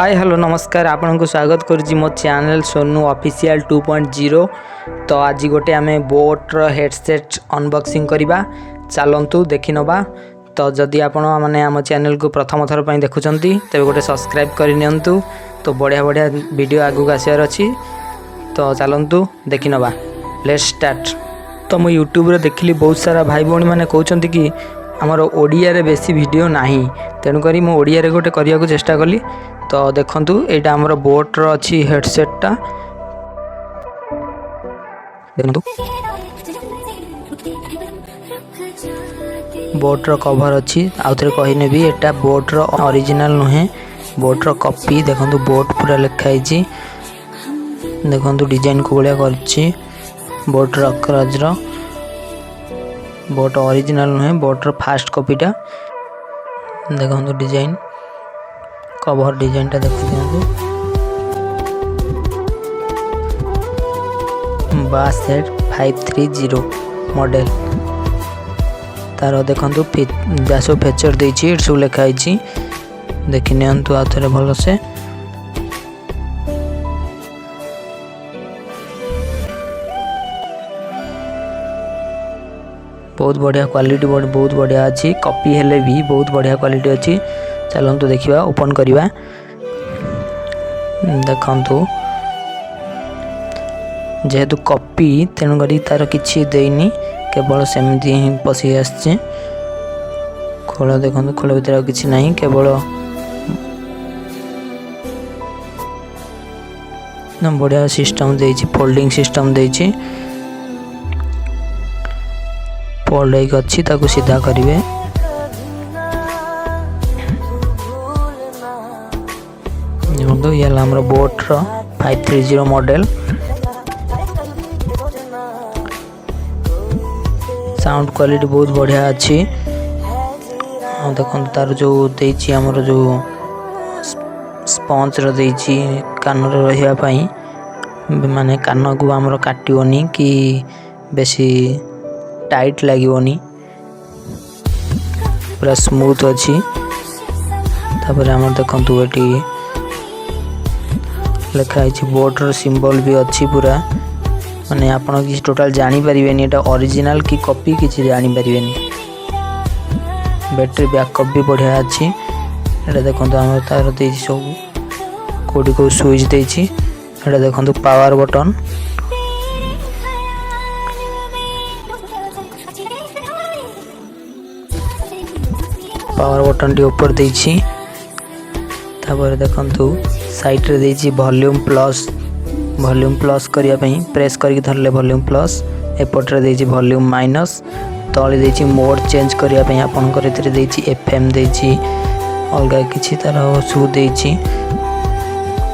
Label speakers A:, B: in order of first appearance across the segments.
A: Hi hello नमस्कार आपण को स्वागत करुच्ची मो चैनल सोनू ऑफिशियल 2.0। तो आज गोटे आम बोट्र हेडसेट अनबॉक्सिंग करवा चलतु देखि नवा। तो जदि आपण मैंने आम चैनल को प्रथम थर पर देखुं तेज गोटे सब्सक्राइब करनी। तो बढ़िया बढ़िया वीडियो आगू आसार अच्छी। तो चलतु देखि नवा, लेट्स स्टार्ट। तो मुझे यूट्यूब देखिली बहुत सारा भाई भौणी मैंने कहते कि आमर ओडिया रे बेसी वीडियो नहीं, तेणुक मु ओडिया रे गोटे करने को चेष्टा कली। तो देखंतु एटा हमर बोट्र अच्छी हेडसेटा देखंतु बोट्र कवर अच्छी। आउ थे कहने भी एटा बोट्र ओरिजिनल नुहे, बोट्र कॉपी। देखंतु बोट पूरा लिखाई, देखंतु डिजाइन को बढ़िया करछि। बोट्र अकराजर बोट ओरिजिनल नुहे, बोट्र फास्ट कॉपीटा। देखंतु डिजाइन कवर डिजाइन टा देखो दियंतु। बासेट 530 मॉडल तार देखंतु ब्यासो फीचर देछि, सब लिखाई छी। देखि नियंतु आ थरे भलो से। बहुत बढ़िया क्वालिटी, बहुत बढ़िया अच्छी। कॉपी हेले भी बहुत बढ़िया क्वालिटी अच्छी। चलतु देखा, ओपन करवा। देखंतु जेहेतु कॉपी तेणुक तार किसी देनी, केवल सेमती ही पशि आसचे। खोल देखो, खोल भीतर किसी ना, केवल बढ़िया सिस्टम देछि, फोल्डिंग सिस्टम देछि। फोल्ड होइक अच्छी, ताकू सीधा करिवे। ये हमारा बोट्र 530 मॉडल। साउंड क्वालिटी बहुत बढ़िया अच्छी। देखो तार जो देछि हमर जो स्पंज रो देछि कान रे रहिया पई, माने कान को हमर काटियोनी कि बेसी टाइट लागिवनी, पूरा स्मूथ अच्छी। तापर हमर देखंतु एटी लिखाई बोट्र सिंबल भी अच्छी पूरा, माने आपण कि टोटाल जानी परिबेनी एटा ओरिजिनल की कॉपी किछि जानी परिबेनी। बैटरी बैकअप भी बढ़िया अच्छी। एटा देखंतु हम तार देछि सब कोडी को स्विच देछि। एटा देखंतु power button, power button T ऊपर देछि। तापर देखंतु साइड रे देछि वॉल्यूम प्लस करिया पई, प्रेस करके धरले वॉल्यूम प्लस। एपट रे देछि वॉल्यूम माइनस। तळे देछि मोड चेंज करिया पई, आपन करे तरे देछि एफएम देछि, अलगा किछि तार सु देछि।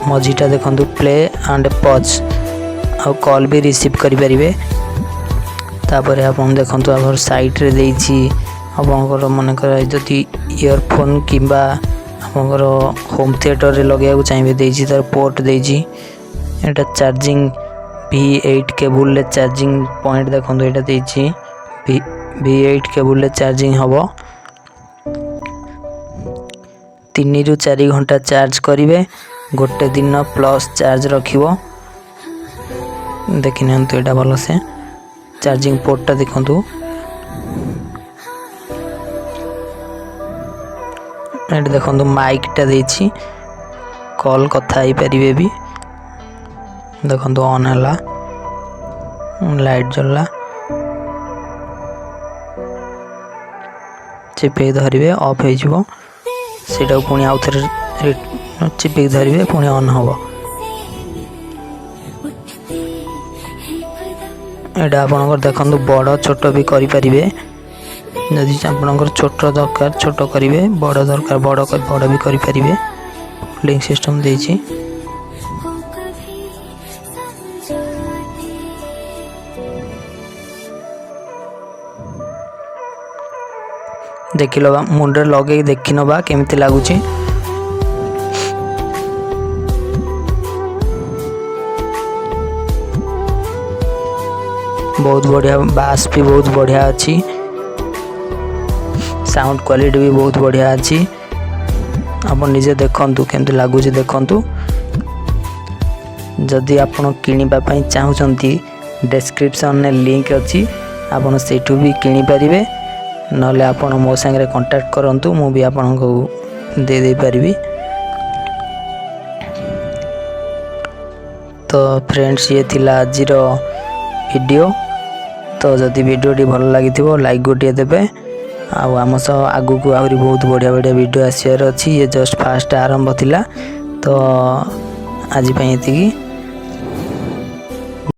A: मझीटा देखंतु प्ले एंड पॉज, आ कॉल भी रिसीव करि परिबे। तापर आपन देखंतु आगर साइड रे देछि आपनकर मन कर जति ईयरफोन किबा आपनकर होम थिएटर रे लगेया चाहिए देछि। तार पोर्ट देछि। एटा चार्जिंग V8 केबल ले चार्जिंग पॉइंट देखंतु एटा देछि। V8 केबल ले चार्जिंग हबो। 3 ରୁ 4 घंटा चार्ज करिवे, गोटे दिन प्लस चार्ज रखिवो। देखिनंतु एटा भलो से। चार्जिंग पोर्ट टा देखंतु, एटा देखंतु माइक टा देछि, कॉल कथा ही परिबे भी। देखंतु ऑन हला, लाइट जलला, चिपे धरिबे ऑफ हो जिवो। सेटा पुणी आउ थरे चिपे धरिबे, पुणी ऑन हबो। एटा आपनकर देखंतु बड़ छोट भी करि परिबे। यदि आपनकर छोट दरकार छोट करिवे, बड़ दरकार बड़ भी करि परिबे। फोल्डिंग सिस्टम देछि। देखिलो मुंडे लगे देखि नबा केमिति लागुछि। बहुत बढ़िया, बास भी बहुत बढ़िया अच्छी। साउंड क्वालिटी भी बहुत बढ़िया अच्छी। ଆପଣ ନିଜେ ଦେଖନ୍ତୁ କେମିତି ଲାଗୁଛି ଦେଖନ୍ତୁ। ଯଦି ଆପଣ କିଣିବା ପାଇଁ ଚାହୁଁଛନ୍ତି ଡେସ୍କ୍ରିପ୍ସନରେ ଲିଙ୍କ୍ ଅଛି, ଆପଣ ସେଇଠୁ ବି କିଣିପାରିବେ। ନହେଲେ ଆପଣ ମୋ ସାଙ୍ଗରେ କଣ୍ଟାକ୍ଟ କରନ୍ତୁ, ମୁଁ ବି ଆପଣଙ୍କୁ ଦେଇପାରିବି। ତ ଫ୍ରେଣ୍ଡସ୍, ଇଏ ଥିଲା ଆଜିର ଭିଡ଼ିଓ। ତ ଯଦି ଭିଡ଼ିଓଟି ଭଲ ଲାଗିଥିବ ଲାଇକ୍ ଗୋଟିଏ ଦେବେ। ଆଉ ଆମ ସହ ଆଗକୁ ଆହୁରି ବହୁତ ବଢ଼ିଆ ବଢ଼ିଆ ଭିଡ଼ିଓ ଆସିବାର ଅଛି। ଇଏ ଜଷ୍ଟ ଫାଷ୍ଟ ଆରମ୍ଭ ଥିଲା। ତ ଆଜି ପାଇଁ ଏତିକି।